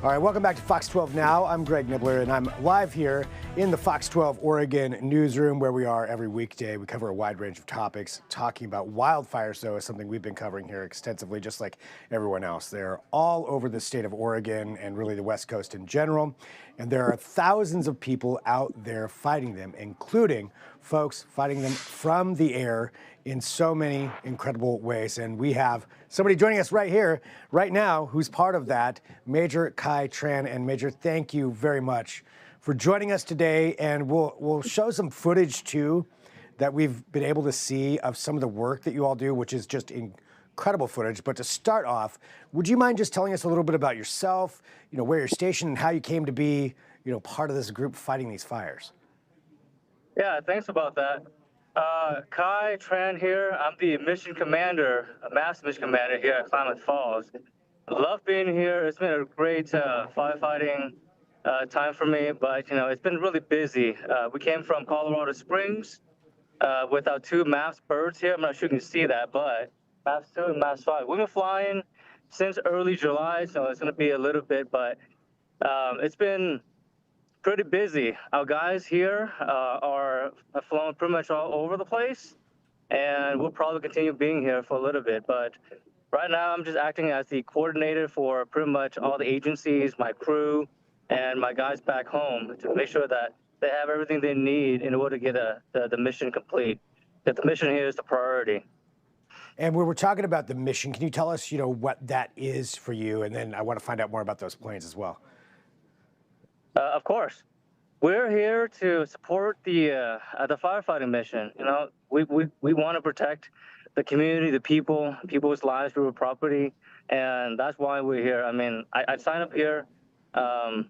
All right, welcome back to Fox 12 Now. I'm Greg Nibbler, and I'm live here in the Fox 12 Oregon newsroom, where we are every weekday. We cover a wide range of topics. Talking about wildfires, though, is something we've been covering here extensively, just like everyone else. They're all over the state of Oregon and really the West Coast in general. And there are thousands of people out there fighting them, including folks fighting them from the air in so many incredible ways. And we have somebody joining us right here, right now, who's part of that, Major Khai Tran. And Major, thank you very much for joining us today. And we'll show some footage, too, that we've been able to see of some of the work that you all do, which is just incredible footage. But to start off, would you mind just telling us a little bit about yourself, where you're stationed and how you came to be, part of this group fighting these fires? Yeah, thanks about that. Khai Tran here. I'm the mission commander, master mission commander here at Klamath Falls. Love being here. It's been a great firefighting time for me, but it's been really busy. We came from Colorado Springs with our two MAFS birds here. I'm not sure you can see that, but MAFS 2 and MAFS 5. We've been flying since early July, so it's going to be a little bit, but it's been pretty busy. Our guys here are flown pretty much all over the place, and we'll probably continue being here for a little bit. But right now, I'm just acting as the coordinator for pretty much all the agencies, my crew, and my guys back home to make sure that they have everything they need in order to get the mission complete. That the mission here is the priority. And when we're talking about the mission, can you tell us, what that is for you? And then I want to find out more about those planes as well. Of course, we're here to support the firefighting mission. We want to protect the community, the people's lives, people's property, and that's why we're here. I mean, I signed up here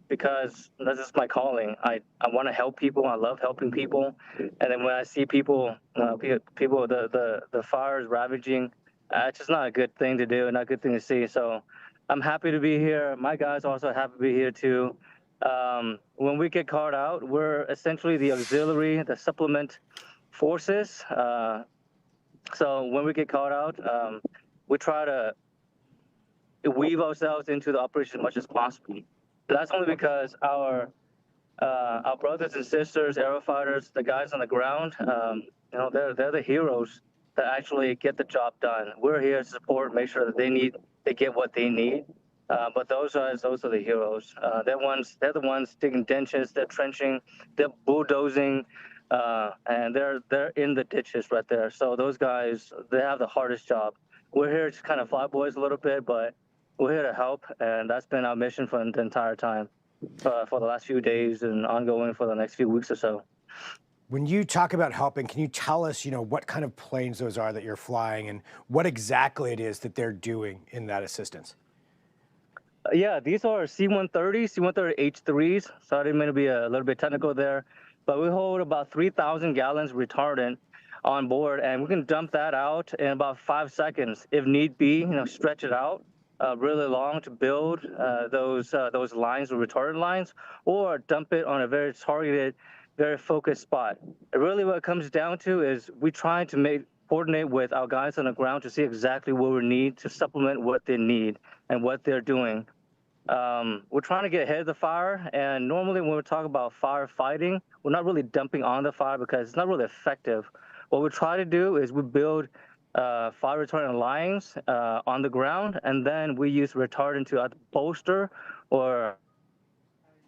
because this is my calling. I want to help people. I love helping people, and then when I see people, the fires ravaging, it's just not a good thing to do, not a good thing to see. So I'm happy to be here. My guys also happy to be here too. When we get called out, we're essentially the auxiliary, the supplement forces. So when we get called out, we try to weave ourselves into the operation as much as possible. That's only because our brothers and sisters, aerofighters, the guys on the ground, they're the heroes that actually get the job done. We're here to support, make sure that they get what they need. But those are the heroes. They're the ones digging ditches, they're trenching, they're bulldozing, and they're in the ditches right there. So those guys, they have the hardest job. We're here to kind of fly boys a little bit, but we're here to help, and that's been our mission for the entire time, for the last few days and ongoing for the next few weeks or so. When you talk about helping, can you tell us, what kind of planes those are that you're flying and what exactly it is that they're doing in that assistance? Yeah, these are C-130, C-130 H3s. So I didn't mean to be a little bit technical there, but we hold about 3,000 gallons retardant on board, and we can dump that out in about 5 seconds if need be. Stretch it out really long to build those lines, the retardant lines, or dump it on a very targeted, very focused spot. And really, what it comes down to is we try to coordinate with our guys on the ground to see exactly what we need to supplement what they need and what they're doing. We're trying to get ahead of the fire, and normally when we talk about firefighting, we're not really dumping on the fire because it's not really effective. What we try to do is we build fire retardant lines on the ground, and then we use retardant to either bolster or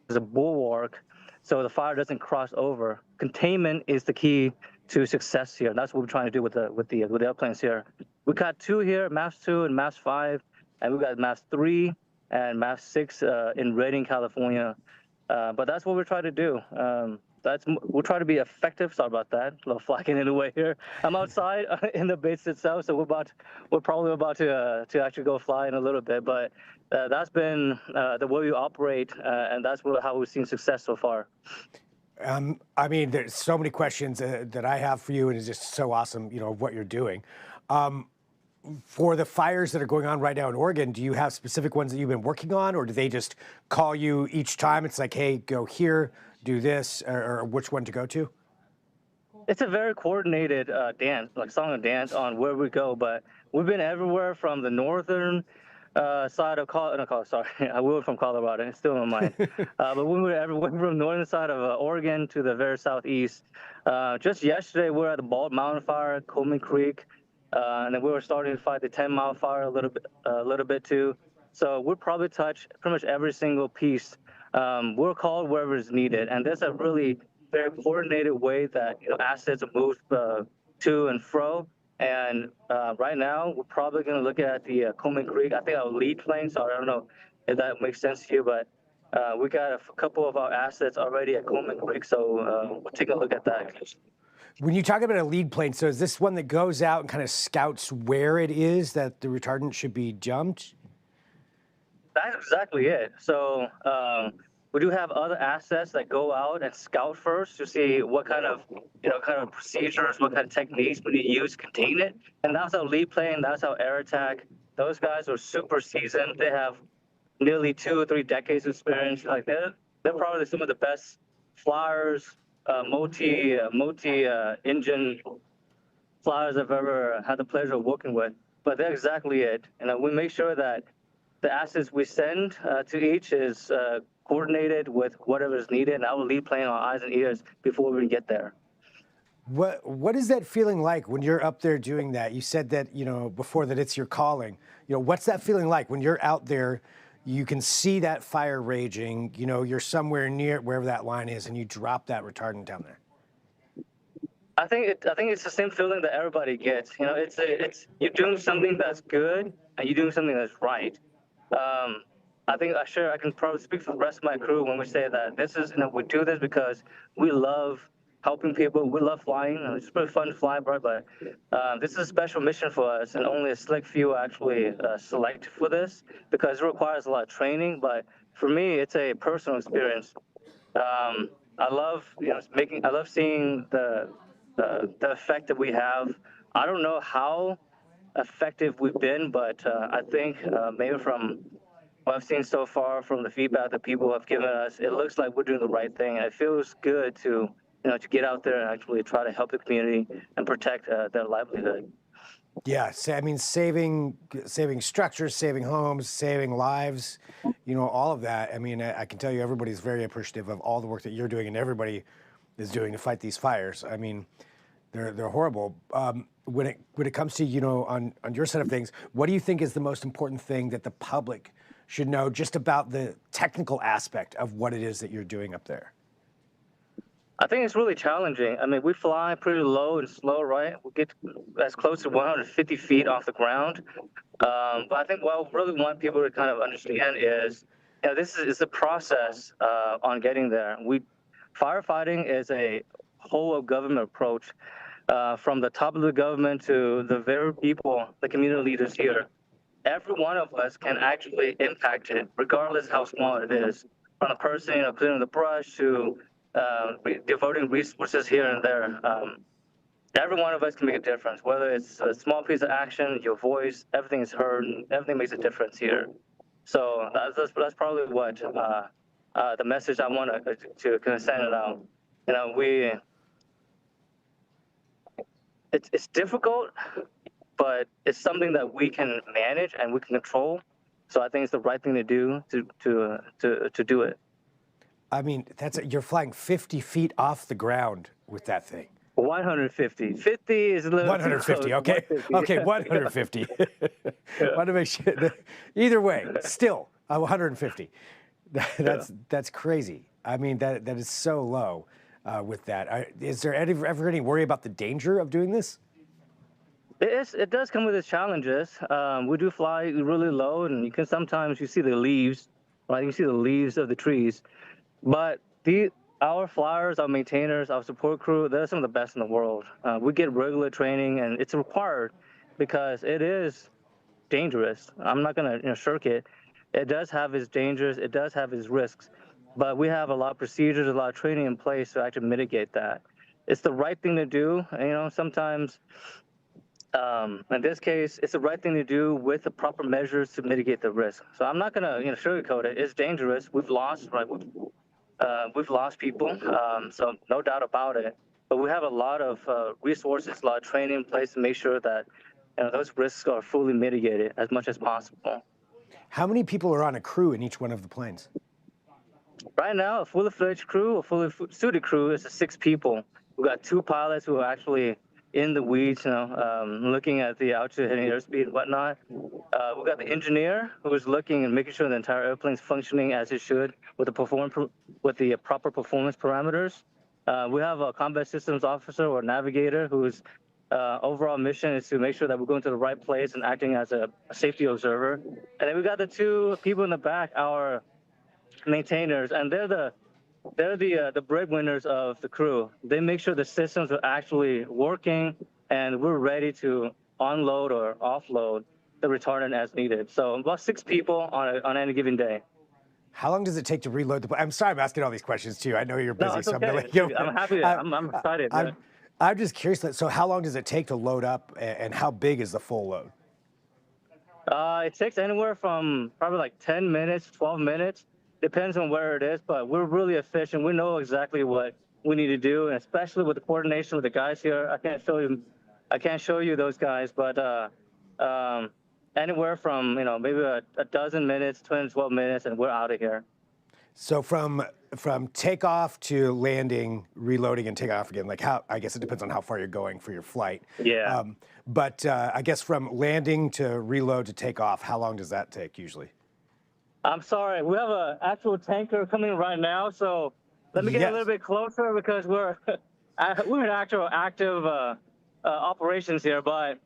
as a bulwark so the fire doesn't cross over. Containment is the key to success here. That's what we're trying to do with the airplanes here. We got two here, MAFS 2 and MAFS 5, and we got MAFS 3 and MAFS 6 in Redding, California. But that's what we're trying to do. We'll try to be effective. Sorry about that. A little flacking in the way here. I'm outside in the base itself, so we're probably about to actually go fly in a little bit. But that's been the way we operate, and that's how we've seen success so far. I mean, there's so many questions that I have for you, and it's just so awesome, what you're doing. For the fires that are going on right now in Oregon, do you have specific ones that you've been working on, or do they just call you each time? It's like, hey, go here, do this, or which one to go to? It's a very coordinated dance, like song and dance on where we go, but we've been everywhere from the northern side of sorry, we were from Colorado. It's still in my mind. But we went from northern side of Oregon to the very southeast. Just yesterday, we were at the Bald Mountain Fire, Coleman Creek, and then we were starting to fight the 10-mile fire a little bit too. So we'll probably touch pretty much every single piece. We're called wherever is needed, and there's a really very coordinated way that assets are moved to and fro. And right now, we're probably going to look at the Coleman Creek. I think our lead plane, so I don't know if that makes sense to you, but we got a couple of our assets already at Coleman Creek, so we're taking a look at that. When you talk about a lead plane, so is this one that goes out and kind of scouts where it is that the retardant should be dumped? That's exactly it. So we do have other assets that go out and scout first to see what kind of procedures, what kind of techniques we need to use to contain it. And that's our lead plane. That's our air attack. Those guys are super seasoned. They have nearly 2 or 3 decades of experience. Like they're probably some of the best flyers, multi engine flyers I've ever had the pleasure of working with. But they're exactly it. And we make sure that the assets we send to each is coordinated with whatever is needed, and I will lead plane our eyes and ears before we get there. What is that feeling like when you're up there doing that? You said that before that it's your calling. What's that feeling like when you're out there? You can see that fire raging. You're somewhere near wherever that line is, and you drop that retardant down there. I think it's the same feeling that everybody gets. It's you're doing something that's good and you're doing something that's right. I think I can probably speak for the rest of my crew when we say that this is, we do this because we love helping people. We love flying. It's pretty fun to fly, bro, but this is a special mission for us, and only a select few actually select for this because it requires a lot of training. But for me, it's a personal experience. I love, I love seeing the effect that we have. I don't know how effective we've been, but I think maybe from what I've seen so far, from the feedback that people have given us, it looks like we're doing the right thing. And it feels good to get out there and actually try to help the community and protect their livelihood. Yeah, I mean, saving structures, saving homes, saving lives, all of that. I mean, I can tell you everybody's very appreciative of all the work that you're doing and everybody is doing to fight these fires. I mean, they're horrible. When it comes to, on your side of things, what do you think is the most important thing that the public should know just about the technical aspect of what it is that you're doing up there? I think it's really challenging. I mean, we fly pretty low and slow, right? We get as close to 150 feet off the ground. But I think what I really want people to kind of understand is, this is a process on getting there. Firefighting is a whole of government approach, from the top of the government to the very people, the community leaders here. Every one of us can actually impact it, regardless how small it is. From the person, clearing the brush to devoting resources here and there. Every one of us can make a difference, whether it's a small piece of action, your voice, everything is heard, and everything makes a difference here. So that's probably what the message I want to kind of send it out. It's difficult, but it's something that we can manage and we can control. So I think it's the right thing to do to do it. I mean, you're flying 50 feet off the ground with that thing. 150. 50 is a little 150. Okay. 150. Okay, 150. Want to make sure. Either way, still 150. That's crazy. I mean, that is so low with that. Is there ever any worry about the danger of doing this? It does come with its challenges. We do fly really low, and sometimes you see the leaves, right? You see the leaves of the trees, but our flyers, our maintainers, our support crew, they're some of the best in the world. We get regular training, and it's required because it is dangerous. I'm not going to shirk it. It does have its dangers. It does have its risks, but we have a lot of procedures, a lot of training in place to actually mitigate that. It's the right thing to do. Sometimes, in this case, it's the right thing to do with the proper measures to mitigate the risk. So I'm not going to sugarcoat it. It's dangerous. We've lost, right? We've lost people, so no doubt about it. But we have a lot of resources, a lot of training in place to make sure that those risks are fully mitigated as much as possible. How many people are on a crew in each one of the planes? Right now, a fully fledged crew, a fully suited crew is 6 people. We got 2 pilots who are actually in the weeds, looking at the altitude, hitting airspeed and whatnot. We got the engineer who is looking and making sure the entire airplane is functioning as it should with the proper performance parameters. We have a combat systems officer or navigator whose overall mission is to make sure that we're going to the right place and acting as a safety observer. And then we got the 2 people in the back, our maintainers, and they're the breadwinners of the crew. They make sure the systems are actually working and we're ready to unload or offload the retardant as needed. So about 6 people on any given day. How long does it take to reload the plane? I'm sorry I'm asking all these questions too. I know you're busy, No, it's so okay. I'm gonna let you. I'm happy. I'm excited. I'm just curious. So how long does it take to load up, and how big is the full load? It takes anywhere from probably like 10 minutes, 12 minutes. Depends on where it is, but we're really efficient. We know exactly what we need to do, and especially with the coordination with the guys here. I can't show you those guys, but anywhere from maybe a dozen minutes, 10, 12 minutes, and we're out of here. So from takeoff to landing, reloading, and takeoff again, like I guess it depends on how far you're going for your flight. Yeah. But I guess from landing to reload to take off, how long does that take usually? I'm sorry, we have an actual tanker coming right now, so let me get a little bit closer because we're in actual active operations here, but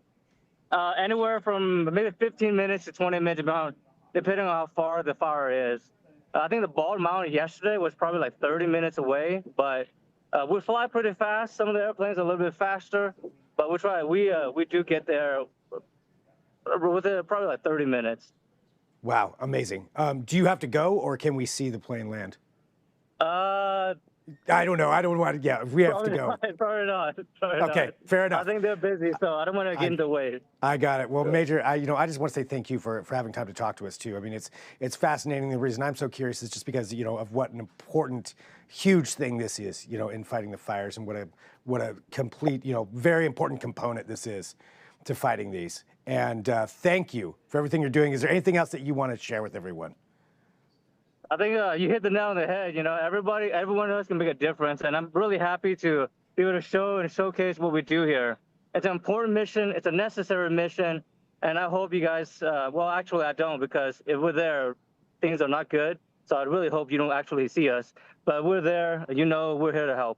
anywhere from maybe 15 minutes to 20 minutes, depending on how far the fire is. I think the Bald Mountain yesterday was probably like 30 minutes away, but we fly pretty fast. Some of the airplanes are a little bit faster, but we try. We do get there within probably like 30 minutes. Wow, amazing. Do you have to go, or can we see the plane land? I don't know. I don't want to. Yeah, we have to go. Probably not. Okay, fair enough. I think they're busy, so I don't want to get in the way. I got it. Well, Major, I just want to say thank you for having time to talk to us too. I mean, it's fascinating. The reason I'm so curious is just because of what an important, huge thing this is, in fighting the fires, and what a complete, very important component this is to fighting these. And thank you for everything you're doing. Is there anything else that you want to share with everyone? I think you hit the nail on the head. Everyone else can make a difference, and I'm really happy to be able to show and showcase what we do here. It's an important mission. It's a necessary mission, and I hope you guys. Well, actually, I don't, because if we're there, things are not good. So I really hope you don't actually see us. But we're there. We're here to help.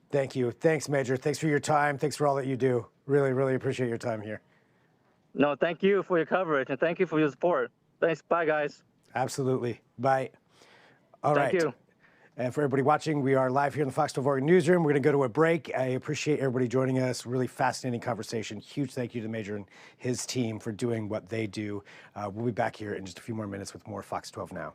Thank you. Thanks, Major. Thanks for your time. Thanks for all that you do. Really, really appreciate your time here. No, thank you for your coverage, and thank you for your support. Thanks. Bye, guys. Absolutely. Bye. All right. Thank you. And for everybody watching, we are live here in the Fox 12 Oregon newsroom. We're going to go to a break. I appreciate everybody joining us. Really fascinating conversation. Huge thank you to Major and his team for doing what they do. We'll be back here in just a few more minutes with more Fox 12 Now.